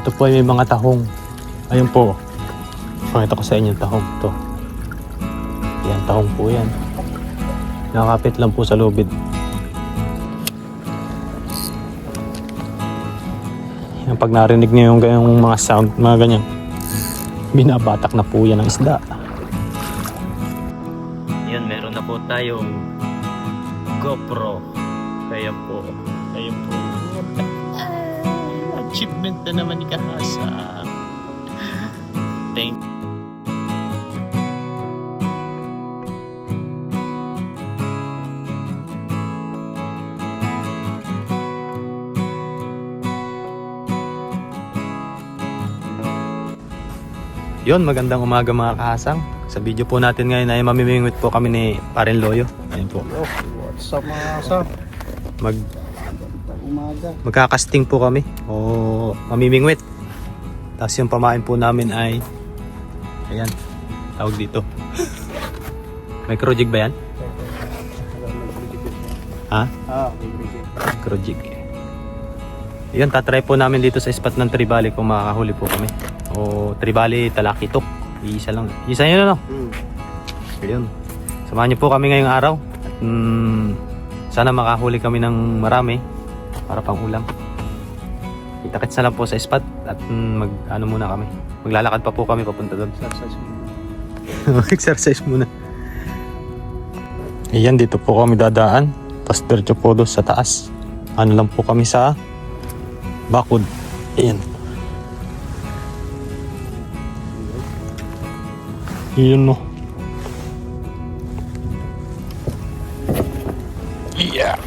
Ito po ay may mga tahong. Ayun po. Pakita ko sa inyo yung tahong to. Yan, tahong po yan. Nakakapit lang po sa lubid. Yan, pag narinig niyo yung ganyang mga sound, mga ganyan, binabatak na po yan ng isda. Yan, meron na po tayong GoPro. Kaya po. Achievement na naman ni Kahasa. Thank you. Yun, magandang umaga mga kahasang. Sa video po natin ngayon ay mamimingwit po kami ni Parin Loyo. Ayun po. What's up mga kasam? Magkakasting po kami o mamimingwit. Tapos yung pamain po namin ay ayan, tawag dito. Microjig ba yan? Ha? Microjig. Yun, tatry po namin dito sa spot ng Tribali kung makakahuli po kami. O Tribali Talakitok. Isa lang. Isa yun ano? Ayun. Samahan niyo po kami ngayong araw. At, sana makahuli kami ng marami para pang ulam. Kita-kits na lang po sa spot at mag-ano muna kami. Maglalakad pa po kami papunta doon. Exercise muna. Ayan, dito po kami dadaan. Tapos diretso po doon sa taas. Ano lang po kami sa bakod. Ayan. Yun no. Yeah.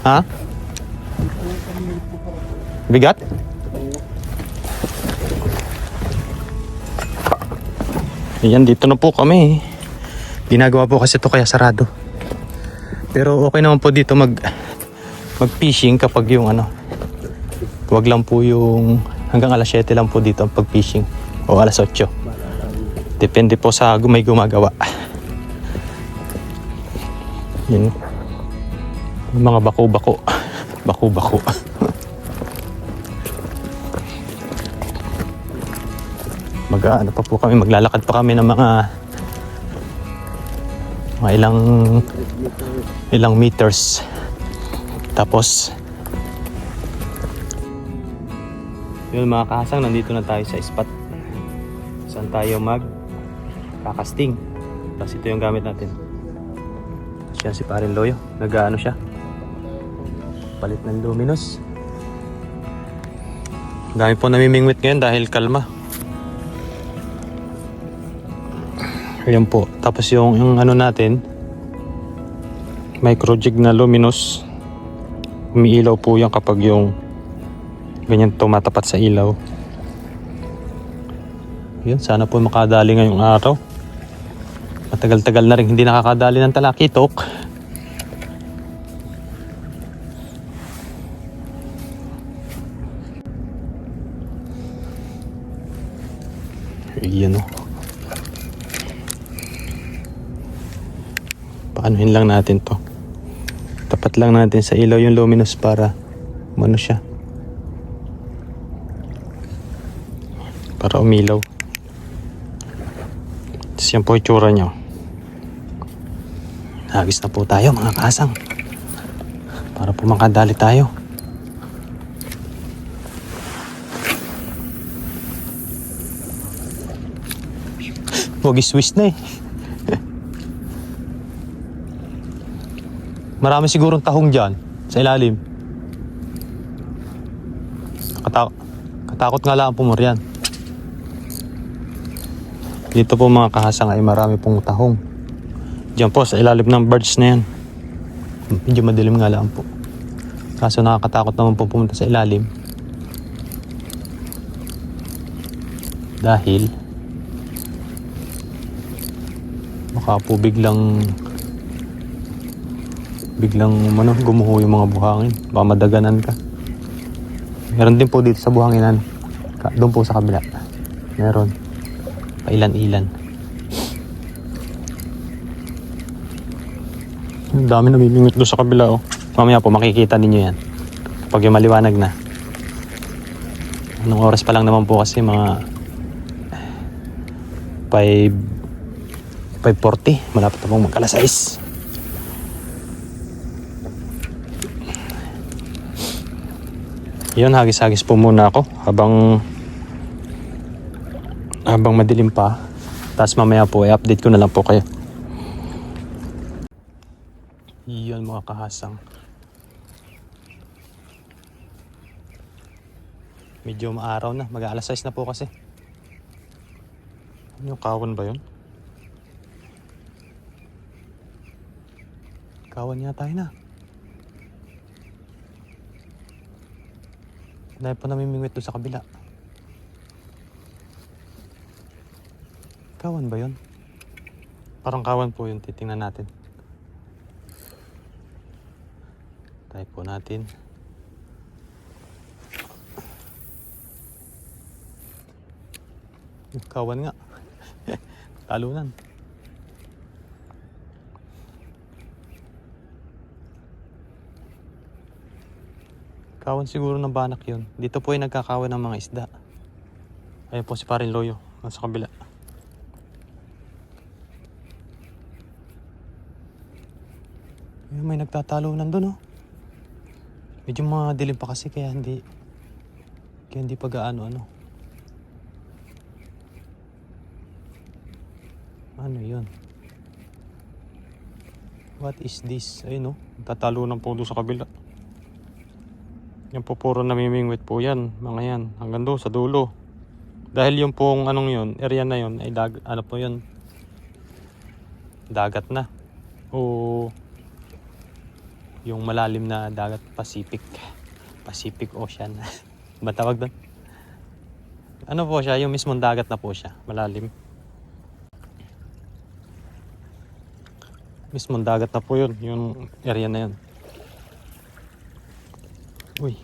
Ha? Bigat? Ayan, dito na po kami. Ginagawa po kasi ito kaya sarado. Pero okay naman po dito mag-fishing kapag yung ano. Huwag lang po yung hanggang alas 7 lang po dito ang pag-fishing o alas 8. Depende po sa may gumagawa. Yun. Yung mga bako-bako. Bako-bako. Mag-ano pa po kami, maglalakad pa kami ng mga ilang meters. Tapos yun mga kahasang, nandito na tayo sa spot saan tayo kakasting. Tapos ito yung gamit natin. Siya si Parin Loyo, nag-ano siya, palit ng luminous. Dami po namimingwit ngayon dahil kalma. Ayan po. Tapos yung ano natin, microjig na luminous, umiilaw po yan kapag yung ganyan tumatapat sa ilaw. Yun, sana po makadali ngayong araw. Matagal-tagal na rin hindi nakakadali ng talakitok. Yan o. Paanuhin lang natin to. Tapat lang natin sa ilaw yung luminous para umano siya. Para umilaw. Tapos yan po yung tsura nyo. Hagis na po tayo mga kasang. Para po makadali tayo. Huwag iswiss na eh. Marami sigurong tahong dyan sa ilalim. Katakot nga lang ang pumuryan. Dito po mga kahasang ay marami pong tahong. Diyan po sa ilalim ng birds na yan. Medyo madilim nga lang po. Kaso nakakatakot naman po pumunta sa ilalim. Dahil baka po biglang gumuho yung mga buhangin. Baka madaganan ka. Meron din po dito sa buhanginan. Doon po sa kabila. Meron. Pailan-ilan. Ang dami namimingwit doon sa kabila oh. Mamaya po makikita ninyo yan. Pag yung maliwanag na. Anong oras pa lang naman po kasi mga 5:40. Malapit na pong mag-alas 6. Yun, hagis-hagis po muna ako habang madilim pa. Tapos mamaya po i-update ko na lang po kayo. Yun mga kahasang. Medyo maaraw na. Mag-aalas 6 na po kasi. Ano yung kawan ba yun? Kawan niya tayo na. Dahil po namimingwit doon sa kabila. Kawan ba yun? Parang kawan po yun. Titingnan natin. Type po natin. Kawan nga. Talunan. Kawan siguro ng banak yun. Dito po ay nagkakawan ng mga isda. Ayun po si Parin Loyo. Nasa kabila. Ayun, may nagtatalunan doon oh. Medyo madilim pa kasi kaya hindi pa gaano ano. Ano yun? What is this? Ayun oh. Nagtatalunan po doon sa kabila. Yan po puro namimingwit po yan. Mga yan. Hanggang doon sa dulo. Dahil yung pong anong yun, area na yun ay ano po yun? Dagat na. O yung malalim na dagat, Pacific Ocean. Ba tawag doon? Ano po siya? Yung mismong dagat na po siya. Malalim. Mismong dagat na po yun. Yung area na yun. Uy.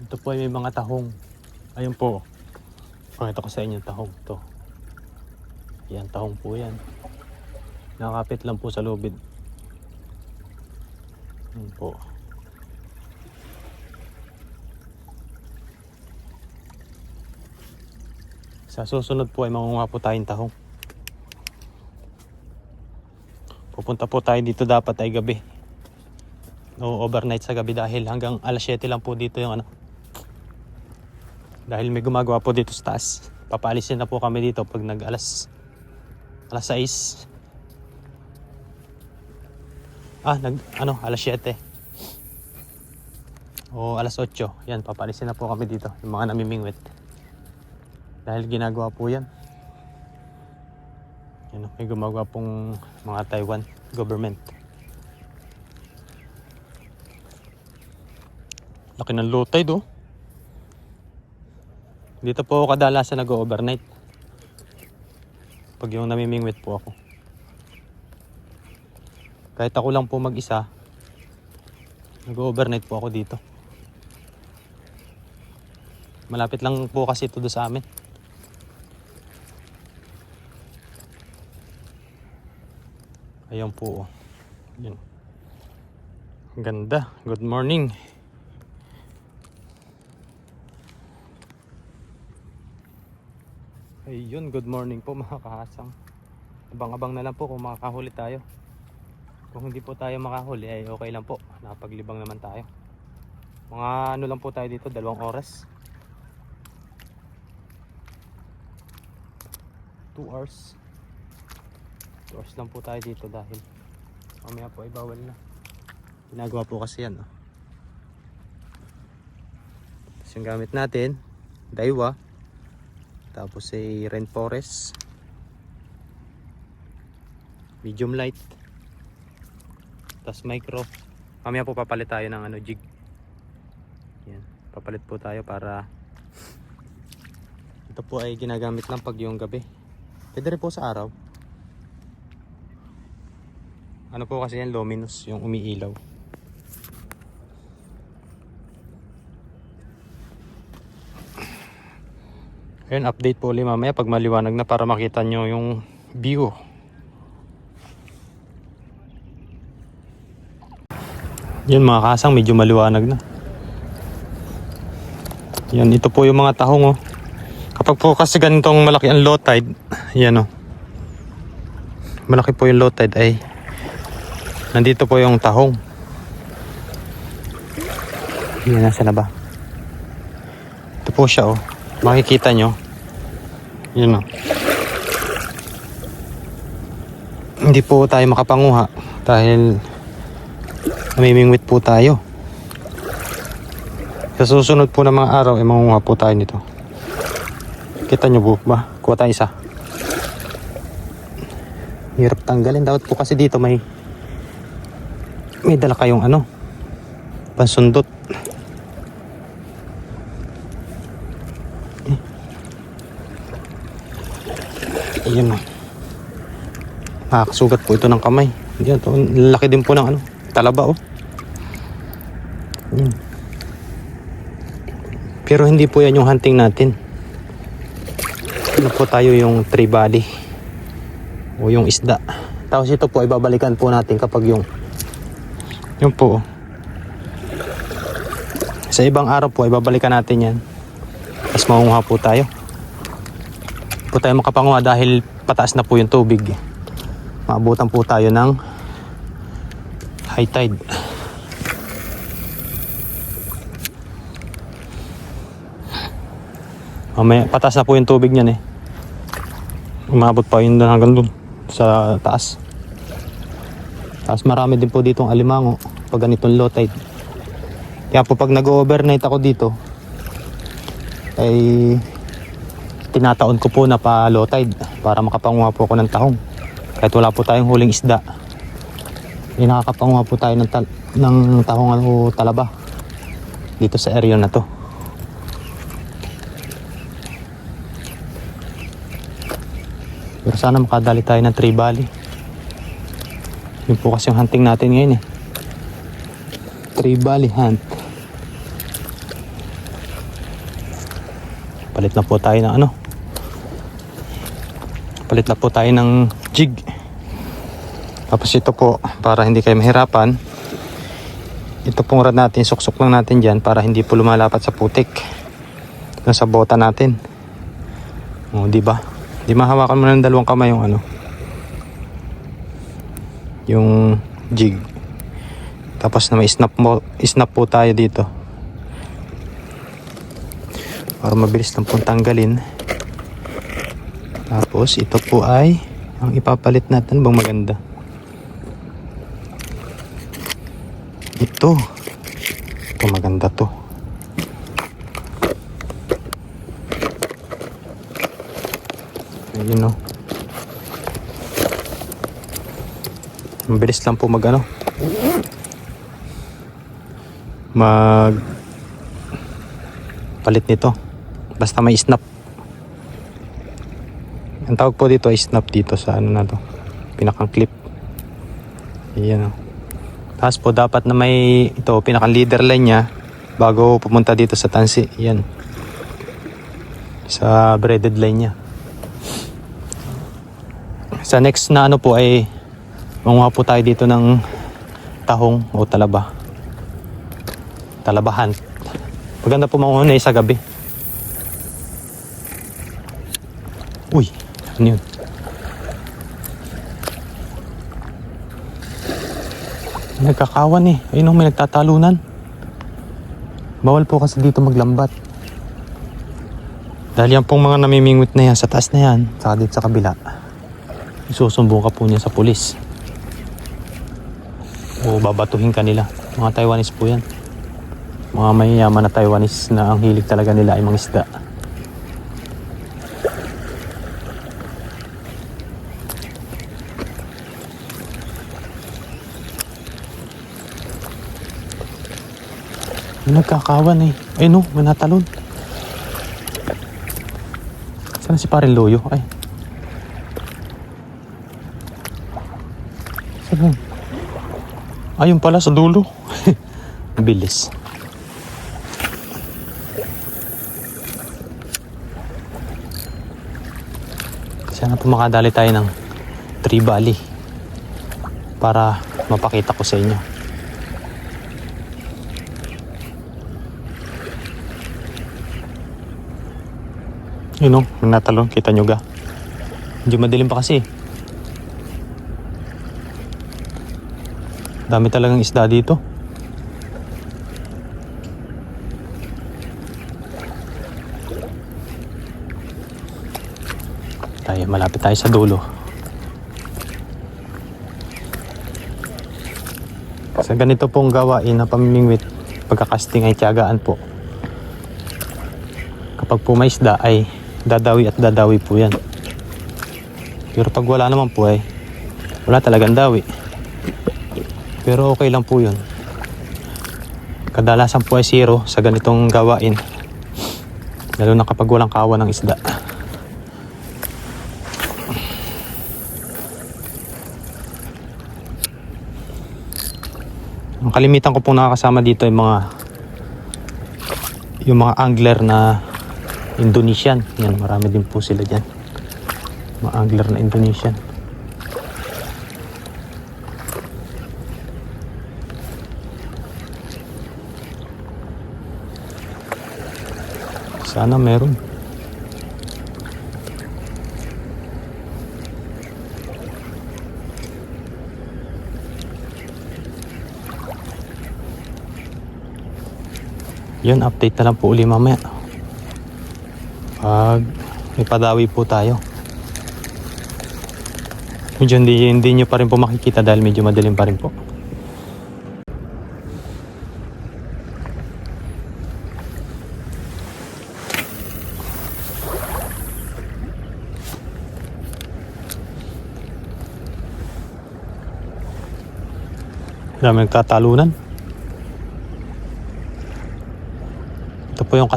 Ito po ay may mga tahong. Ayun po. Pakita ko sa inyo tahong to. Yan, tahong po yan. Nakakapit lang po sa lubid. Yan po. Sa susunod po ay mangunguha po tayong tahong. Pupunta po tayo dito dapat ay gabi. O overnight sa gabi dahil hanggang alas 7 lang po dito yung ano. Dahil may gumagawa po dito sa taas. Papaalisin na po kami dito pag alas 6. Alas 7. O alas 8. Yan, papaalisin na po kami dito. Yung mga namimingwit. Dahil ginagawa po yan. Yan, may gumagawa pong mga Taiwan government. Laki ng low tide oh. Dito po ako kadalasan nag-overnight. Pag yung namimingwit po ako. Kahit ako lang po mag-isa, nag-overnight po ako dito. Malapit lang po kasi ito sa amin. Ayan po oh. Yan. Ganda. Good morning. Ayun, good morning po mga kahasang. Abang-abang na lang po kung makakahuli tayo. Kung hindi po tayo makahuli ay okay lang po. Nakapaglibang naman tayo. Mga ano lang po tayo dito, 2 oras. 2 hours. 2 hours lang po tayo dito dahil mamaya po ay bawal na. Ginagawa po kasi yan. Tapos yung gamit natin, Daiwa. Tapos ay Rainforest. Medium light. Tapos micro. Mamaya po papalit tayo ng jig. Yan. Papalit po tayo para ito po ay ginagamit lang pag yung gabi. Pwede rin po sa araw. Ano po kasi yan, luminous, yung umiilaw. Ayun, update po ulit mamaya pag maliwanag na para makita nyo yung view. Yan mga kasang, medyo maliwanag na. Yan, ito po yung mga tahong oh. Kapag po kasi ganitong malaki ang low tide, yan oh. Malaki po yung low tide ay nandito po yung tahong. Yan, nasa na ba? Ito po siya oh. Makikita nyo. Yan oh. Hindi po tayo makapanguha dahil namimingwit po tayo. Sa susunod po ng mga araw ay mangunguha po tayo nito. Kita nyo po ba? Kuha tayo isa. Hirap tanggalin. Dapat po kasi dito may dala kayong ano, pansundot. Ayan na. Nakakasugat po ito ng kamay. Yan, laki din po ng ano, talaba oh. Yan. Pero hindi po yan yung hunting natin. Ano po tayo yung tribali o yung isda. Tapos ito po ay babalikan po natin kapag yung po sa ibang araw po ay babalikan natin yan. Tapos mangunguha po tayo. Po tayo makapanguha dahil pataas na po yung tubig. Maabutan po tayo ng high tide. Mamaya, patas na po yung tubig niyan eh. Umabot pa yun hanggang dun sa taas. Tapos marami din po ditong alimango pag ganitong low tide. Kaya po pag nag-overnight ako dito ay tinataon ko po na pa low tide para makapanguha po ako ng tahong. Kahit wala po tayong huling isda, ay nakakapanguha po tayo ng tahong o talaba dito sa area na to. Pero sana makadali tayo ng tribali. Yun po kasi yung hunting natin ngayon eh. Tribali hunt. Palit na po tayo ng ano. Palit na po tayo ng jig. Tapos ito po, para hindi kayo mahirapan, ito pong rod natin, suksok lang natin dyan para hindi po lumalapat sa putik. Yung sa bota natin. O, diba? Di mahawakan mo ng dalawang kamay yung ano, yung jig. Tapos na may snap po tayo dito para mabilis lang pong tanggalin. Tapos ito po ay ang ipapalit natin. Bang maganda ito maganda to. Ayun o. Mabilis lang po mag palit nito. Basta may snap. Ang tawag po dito ay snap dito sa ano na to. Pinakang clip. Ayan o. Tapos po dapat na may ito, pinakang leader line nya bago pumunta dito sa tansi. Ayan. Sa braided line nya. Sa next na ano po ay manguha po tayo dito ng tahong o talaba. Talabahan. Maganda po manguha na sa gabi. Uy, ano yun? Nagkakawan eh. Ayun o, may nagtatalunan. Bawal po kasi dito maglambat. Dahil yan pong mga namimingwit na yan sa taas na yan, saka dito sa kabila, isusumbong ka po niya sa pulis o babatuhin ka nila. Mga Taiwanese po yan, mga mayayaman na Taiwanese na ang hilig talaga nila ay mga isda. Nagkakawan eh. Ay no, manatalon. Saan si Paring Loyo? Ay, ayun pala sa dulo. Bilis. Sana po makadali tayo ng tribali para mapakita ko sa inyo. Yun o, may natalon. Kita nyo ga. Medyo madilim pa kasi. Dami talagang isda dito. Malapit tayo sa dulo. Sa ganito pong gawain na pamimingwit, pagkakasting ay tiyagaan po. Kapag po may isda ay dadawi at dadawi po yan. Pero pag wala naman po ay wala talagang dawi. Pero okay lang po yun. Kadalasan po ay zero sa ganitong gawain. Lalo na kapag walang kawan ng isda. Ang kalimitan ko pong nakakasama dito ay yung mga angler na Indonesian. Yan, marami din po sila dyan. Mga angler na Indonesian. Sana meron. Yun, update na lang po uli mamaya. Pag may padawi po tayo. Medyo hindi nyo pa rin po makikita dahil medyo madilim pa rin po. Dami nagtatalunan. Ito po yung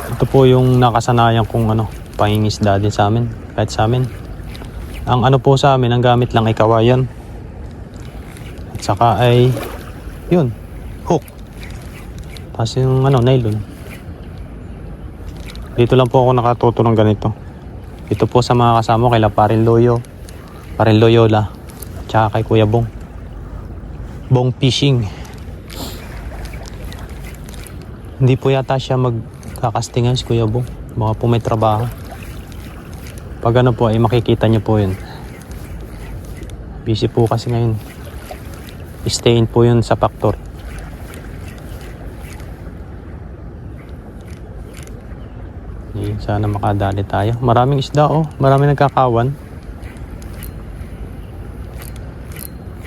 ito po yung nakasanayan kong pangingisda din sa amin, kahit sa amin. Ang po sa amin, ang gamit lang ay kawayan. At saka ay yun, hook. Tapos yung nylon. Dito lang po ako nakatuto ng ganito. Ito po sa mga kasama kay Parin Loyola, tsaka kay Kuya Bong Fishing. Hindi po yata siya magkakastingan si Kuya Bong. Baka po may trabaho. Pag po ay makikita niyo po yun. Busy po kasi ngayon. Stay in po yun sa factory. Sana makadali tayo. Maraming isda maraming nagkakawan.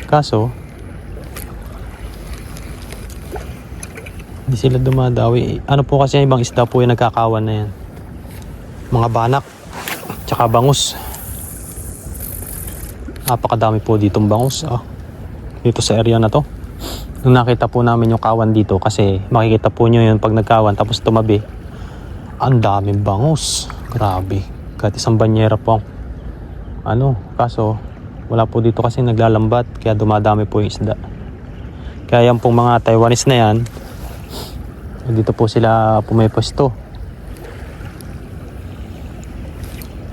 Kaso hindi sila dumadawi. Po kasi ibang isda po yung nagkakawan na yan. Mga banak, tsaka bangus. Napakadami po ditong bangus. Dito sa area na to. Nung nakita po namin yung kawan dito, kasi makikita po nyo yun pag nagkawan tapos tumabi. Ang daming bangus. Grabe. Kahit isang banyera po. Kaso wala po dito kasi naglalambat, kaya dumadami po yung isda. Kaya yan pong mga Taiwanese na yan, dito po sila pumipwesto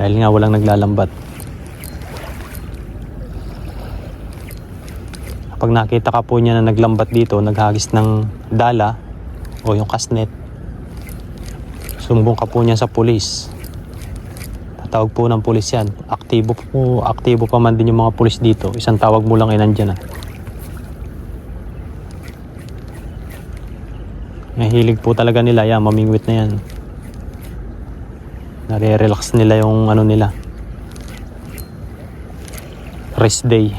dahil nga walang naglalambat. Kapag nakita ka po niya na naglambat dito, naghagis ng dala o yung kasnet, sumbong ka po niya sa pulis. Tatawag po ng pulis yan. Aktibo pa man din yung mga pulis dito. Isang tawag mo lang ay nandyan na. Mahilig po talaga nila yan, mamingwit na yan. Nare-relax nila yung nila. Rest day.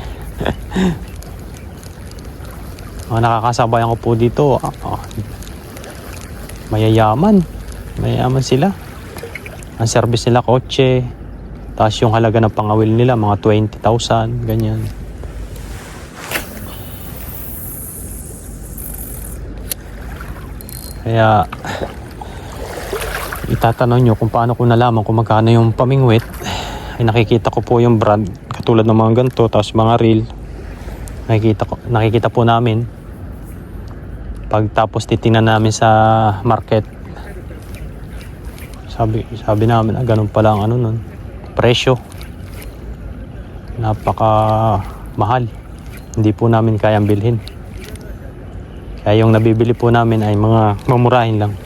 Nakakasabayan ko po dito. Mayayaman sila. Ang service nila kotse. Tapos yung halaga ng pangawil nila mga 20,000, ganyan. Kaya itatanong nyo kung paano ko nalaman kung magkano yung pamingwit. Ay nakikita ko po yung brand katulad ng mga ganito, tapos mga reel. Nakikita po namin. Pagtapos titingnan namin sa market, sabi namin ganun pala ang nun, presyo. Napaka mahal. Hindi po namin kayang bilhin. Kaya yung nabibili po namin ay mga mamurahin lang.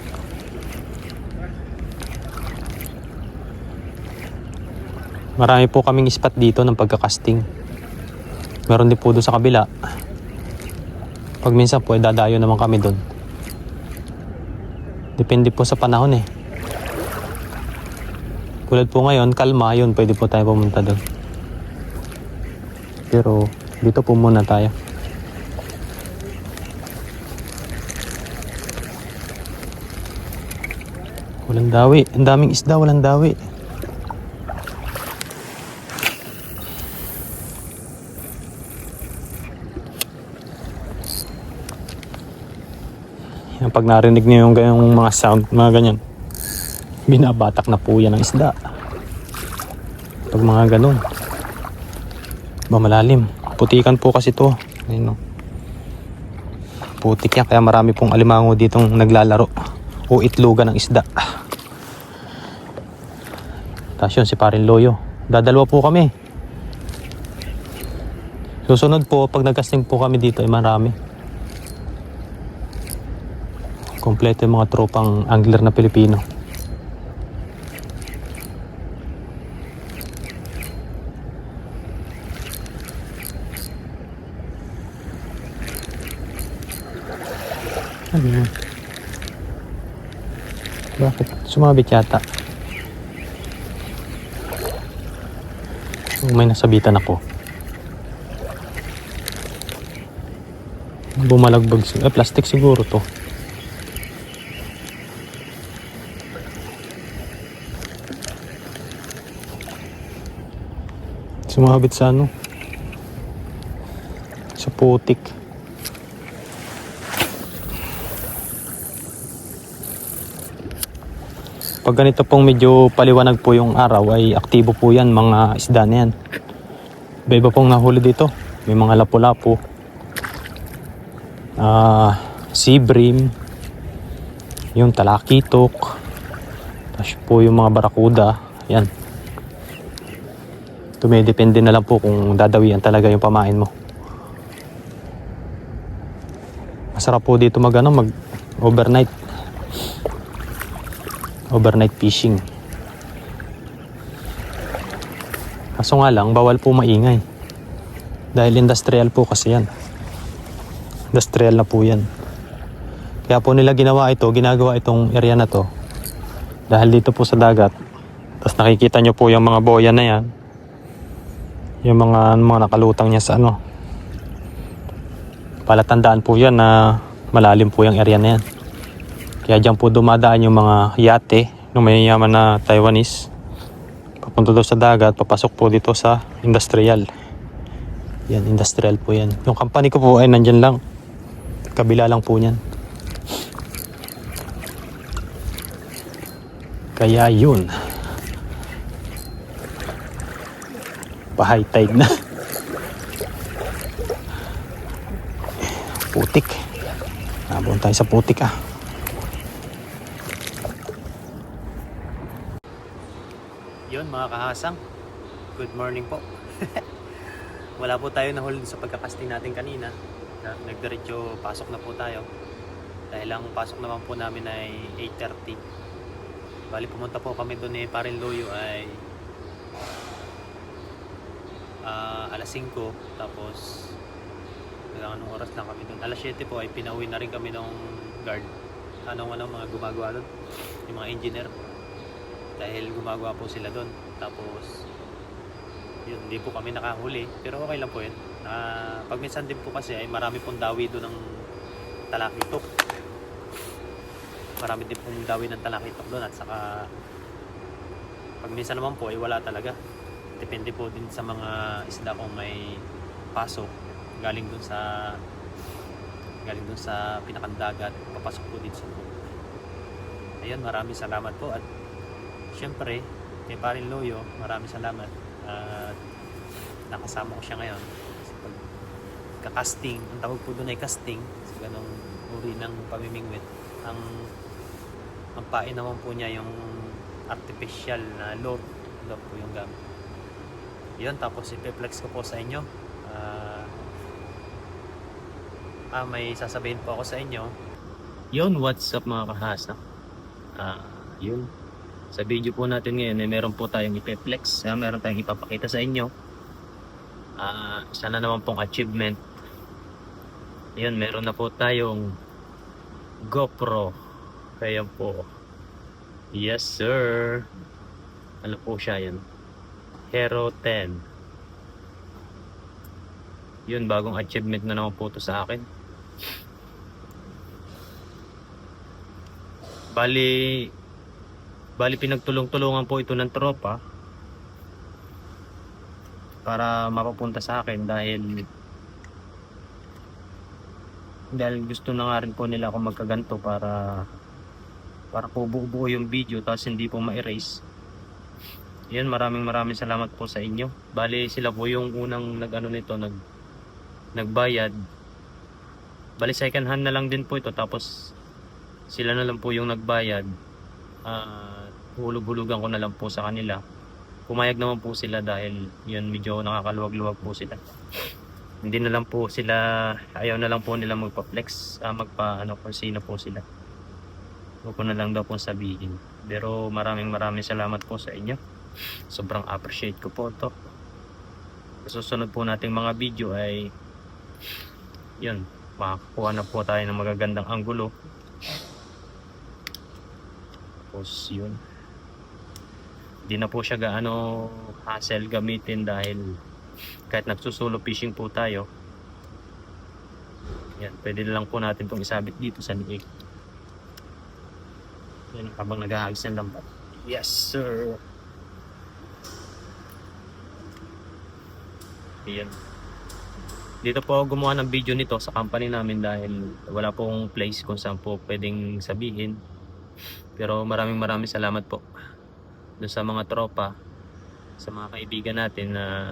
Marami po kaming spot dito ng pagkakasting. Meron din po doon sa kabila. Pag minsan po, dadayo naman kami doon. Depende po sa panahon eh. Tulad po ngayon, kalma, yun, pwede po tayo pumunta doon. Pero dito po muna tayo. Walang dawi. Ang daming isda, walang dawi. Yan, pag narinig niyo yung ganyang mga sound, mga ganyan, binabatak na po yan ng isda. Pag mga ganun. Malalim. Putikan po kasi to. Ayun, no? Putik yan. Kaya marami pong alimango ditong naglalaro o itlogan ng isda. Tapos yun, si Parin Loyo. Dadalawa po kami. Susunod po, pag nagkasting po kami dito, ay marami. Kompleto yung mga tropang angler na Pilipino. Ano yun? Bakit? Sumabit yata. May nasabitan ako. Bumalagbag siguro. Plastic siguro to. Sumabit sa ano? Sa putik. Pag ganito pong medyo paliwanag po yung araw ay aktibo po yan mga isda na yan. Iba pong nahuli dito. May mga lapu-lapu. Sea bream. Yung talakitok. Tapos po yung mga barakuda. Yan. Tumidepende na lang po kung dadawian talaga yung pamain mo. Masarap po dito mag overnight. Overnight fishing. Kaso nga lang, bawal po maingay. Dahil industrial po kasi yan. Industrial na po yan. Kaya po nila ginagawa itong area na to. Dahil dito po sa dagat. Tapos nakikita nyo po yung mga boya na yan. Yung mga nakalutang niya sa ano. Palatandaan po yan na malalim po yung area na yan. Kaya dyan po dumadaan yung mga yate ng mayayaman na Taiwanese. Papunta doon sa dagat, papasok po dito sa industrial. Yan, industrial po yan. Yung company ko po ay nandyan lang. Kabila lang po niyan. Kaya yun. Pa-high tide na. Putik. Nabon tayo sa putik ah. Yun mga kahasang, good morning po. Wala po tayo nahuli sa pagkakasting natin kanina. Nagdiretso pasok na po tayo. Dahil ang pasok naman po namin ay 8:30. Bali pumunta po kami doon ni Parin Loyo ay alas 5. Tapos anong oras lang kami doon. Alas 7 po ay pinauwi na rin kami ng guard. Mga gumagawa doon. Yung mga engineer. Dahil gumagawa po sila doon. Tapos yun, hindi po kami nakahuli, pero okay lang po yun. Pag minsan din po kasi ay marami pong dawi doon ng talakitok. Marami din pong dawi ng talakitok doon. At saka pag minsan naman po ay wala talaga. Depende po din sa mga isda kung may pasok galing doon sa pinakandagat, papasok po dito sa pool. Ayun, maraming salamat po. At syempre, kay Parin Loyo, maraming salamat. Nakasama ko siya ngayon. Kasi pag kakasting, ang tawag po doon ay casting, sa ganong uri ng pamimingwit. Ang pain naman po niya yung artificial na lure po yung gamit. Yun, tapos ipeplex ko po sa inyo. May sasabihin po ako sa inyo. Yun, what's up mga kahasa? Yun. Sa video po natin ngayon ay meron po tayong ipe-flex. Meron tayong ipapakita sa inyo. Sana naman pong achievement. Ayan, meron na po tayong GoPro. Kaya po. Yes sir. Ano po siya yan? Hero 10. Yun, bagong achievement na naman po to sa akin. Bali pinagtulong-tulungan po ito ng tropa para mapapunta sa akin dahil gusto na nga rin po nila ako magkaganto para po buo yung video tapos hindi po ma-erase. Yan, maraming salamat po sa inyo. Bali sila po yung unang nagbayad. Bali second hand na lang din po ito tapos sila na lang po yung nagbayad. Hulug-hulugan ko na lang po sa kanila. Pumayag naman po sila dahil yun medyo nakakaluwag-luwag po sila. Hindi na lang po sila, ayaw na lang po nila magpa-flex, kung sino po sila. Huwag ko na lang daw po sabihin. Pero maraming salamat po sa inyo. Sobrang appreciate ko po ito. Susunod po nating mga video ay yun, makakuha na po tayo ng magagandang anggulo. Tapos yun, hindi na po siya gaano hassle gamitin dahil kahit nagsusulo fishing po tayo, yan, pwede na lang po natin itong isabit dito sa liig. Yan, habang naghahagis ng lambat. Yes sir. Yan. Dito po ako gumawa ng video nito sa company namin dahil wala pong place kung saan po pwedeng sabihin. Pero maraming salamat po doon sa mga tropa, sa mga kaibigan natin na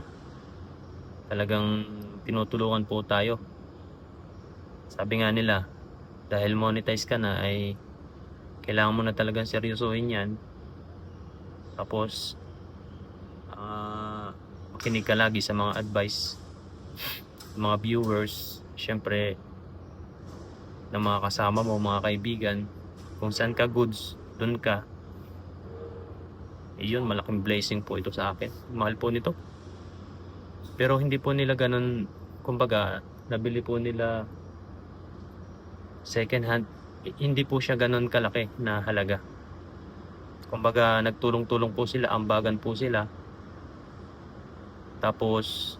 talagang tinutulungan po tayo. Sabi nga nila, dahil monetize ka na ay kailangan mo na talagang seryosohin yan. Tapos makinig ka lagi sa mga advice mga viewers, syempre ng mga kasama mo, mga kaibigan. Kung saan ka goods, dun ka. Yun, malaking blessing po ito sa akin. Mahal po nito. Pero hindi po nila ganun, kumbaga, nabili po nila second hand. Hindi po siya ganun kalaki na halaga. Kumbaga, nagtulong-tulong po sila, ambagan po sila. Tapos,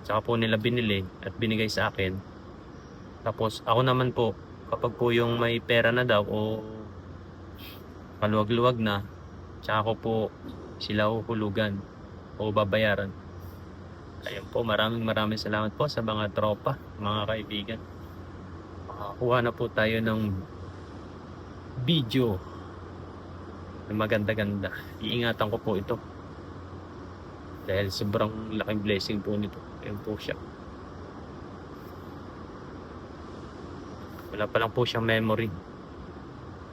saka po nila binili at binigay sa akin. Tapos, ako naman po, kapag po yung may pera na daw o kaluwag-luwag na, tsaka ko po sila uhulugan o babayaran. Ayun po, maraming salamat po sa mga tropa, mga kaibigan. Makakuha na po tayo ng video na maganda-ganda. Iingatan ko po ito dahil sobrang laking blessing po nito. Ayun po siya. Wala pa lang po siyang memory,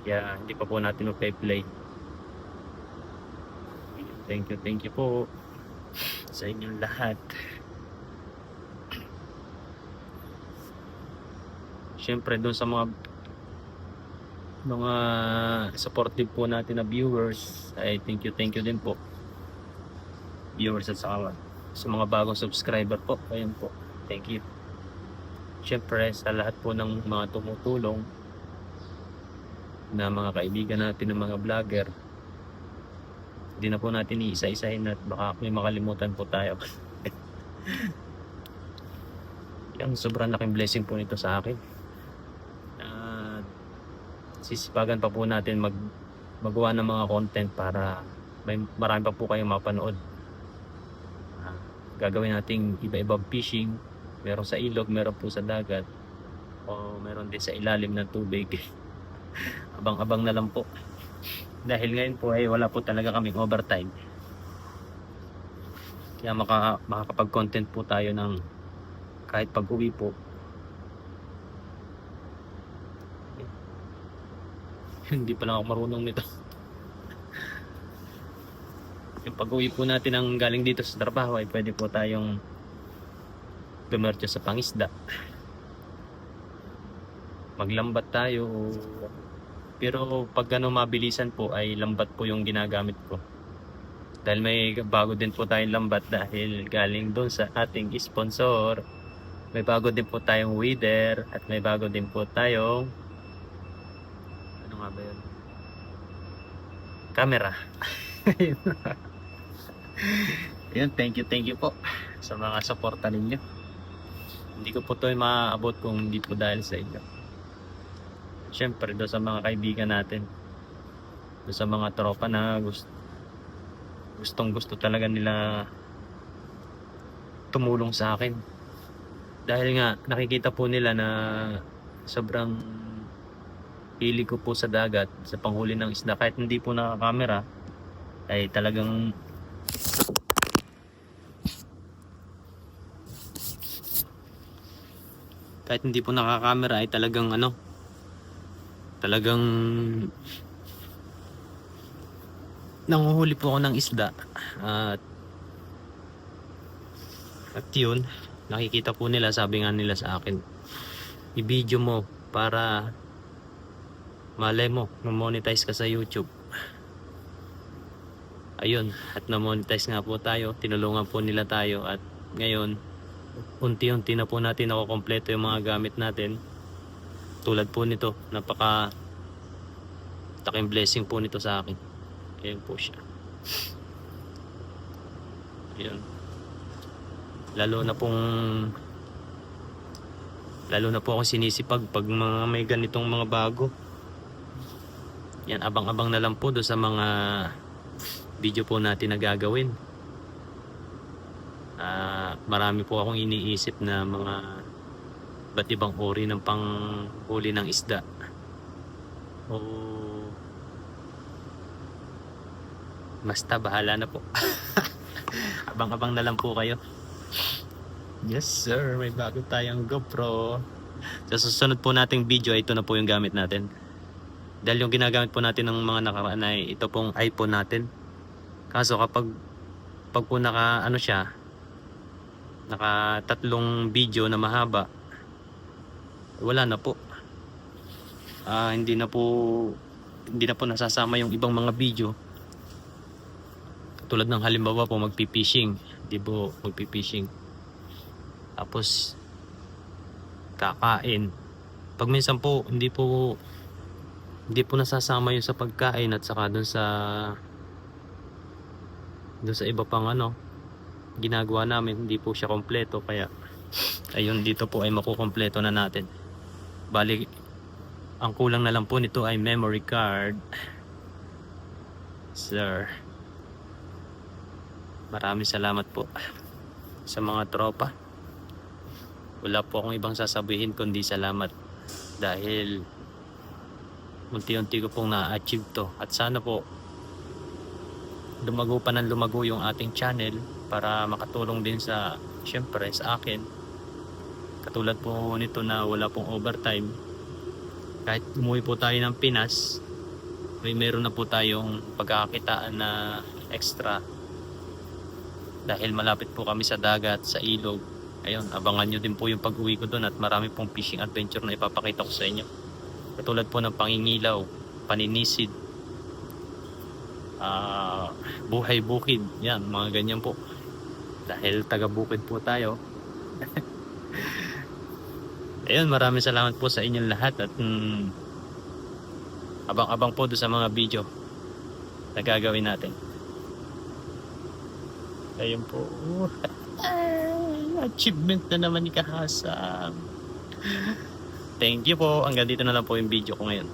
kaya hindi pa po natin play. Thank you po sa inyong lahat. Siyempre doon sa mga supportive po natin na viewers, ay thank you din po. Viewers at sa mga bagong subscriber po, ayun po, thank you. Siyempre sa lahat po ng mga tumutulong na mga kaibigan natin ng mga vlogger, hindi na po natin iisa-isahin at baka may makalimutan po tayo. Yung sobrang laking blessing po nito sa akin. Sisipagan pa po natin magawa ng mga content para marami pa po kayong mapanood. Gagawin nating iba-ibang fishing. Meron sa ilog, meron po sa dagat, o meron din sa ilalim ng tubig. Abang-abang na lang po. Dahil ngayon po ay wala po talaga kaming overtime. Kaya makakapag-content po tayo ng kahit pag-uwi po. Hindi pa lang ako marunong nito. Yung pag-uwi po natin ang galing dito sa trabaho ay pwede po tayong dumertyo sa pangisda. Maglambat tayo o Pero pag mabilisan po ay lambat po yung ginagamit ko. Dahil may bago din po tayong lambat dahil galing doon sa ating sponsor. May bago din po tayong weeder at may bago din po tayong ano nga ba yun? Camera. Yun, thank you po sa mga suporta ninyo. Hindi ko po ito maaabot kung hindi po dahil sa inyo. Siyempre, doon sa mga kaibigan natin, doon sa mga tropa na gustong gusto talaga nila tumulong sa akin. Dahil nga, nakikita po nila na sobrang hilig ko po sa dagat, sa panghuli ng isda. Kahit hindi po nakakamera, ay talagang kahit hindi po nakakamera ay talagang talagang nanguhuli po ako ng isda at yun, nakikita po nila, sabi nga nila sa akin, i-video mo para malay mo ma-monetize ka sa YouTube. Ayun, at na-monetize nga po tayo, tinulungan po nila tayo at ngayon unti-unti na po natin nakukompleto yung mga gamit natin. Tulad po nito, napaka laking blessing po nito sa akin. Ayan po siya. Ayan. Lalo na po ako sinisipag pag mga may ganitong mga bago. Yan, abang-abang na lang po doon sa mga video po natin na gagawin. Marami po akong iniisip na mga ba't ibang uri ng panghuli ng isda. Basta bahala na po. Abang-abang na lang po kayo. Yes sir, may bago tayong GoPro. Sa susunod po nating video, ito na po yung gamit natin. Dahil yung ginagamit po natin ng mga nakaraan ay ito pong iPhone natin. Kaso kapag po naka tatlong video na mahaba, wala na po. Hindi na po nasasama yung ibang mga video. Tulad ng halimbawa po magpi-fishing, tapos kakain. Pag minsan po hindi po nasasama yung sa pagkain at saka doon sa iba pang ginagawa namin, hindi po siya kompleto, kaya ayun, dito po ay makukompleto na natin. Bali, ang kulang na lang po nito ay memory card. Sir, maraming salamat po sa mga tropa. Wala po akong ibang sasabihin kundi salamat, dahil unti-unti ko pong na-achieve to, at sana po lumago pa ng lumago yung ating channel para makatulong din syempre sa akin. Katulad po nito na wala pong overtime. Kahit umuwi po tayo ng Pinas, meron na po tayong pagkakakitaan na extra. Dahil malapit po kami sa dagat, sa ilog. Ayun, abangan nyo din po yung pag-uwi ko doon at marami pong fishing adventure na ipapakita ko sa inyo. Katulad po ng pangingilaw, paninisid, buhay bukid, yan, mga ganyan po. Dahil taga bukid po tayo. Ayun, maraming salamat po sa inyong lahat at abang-abang po doon sa mga video na gagawin natin. Ayun po. Achievement na naman ni Kahasang. Thank you po. Hanggang dito na lang po yung video ko ngayon.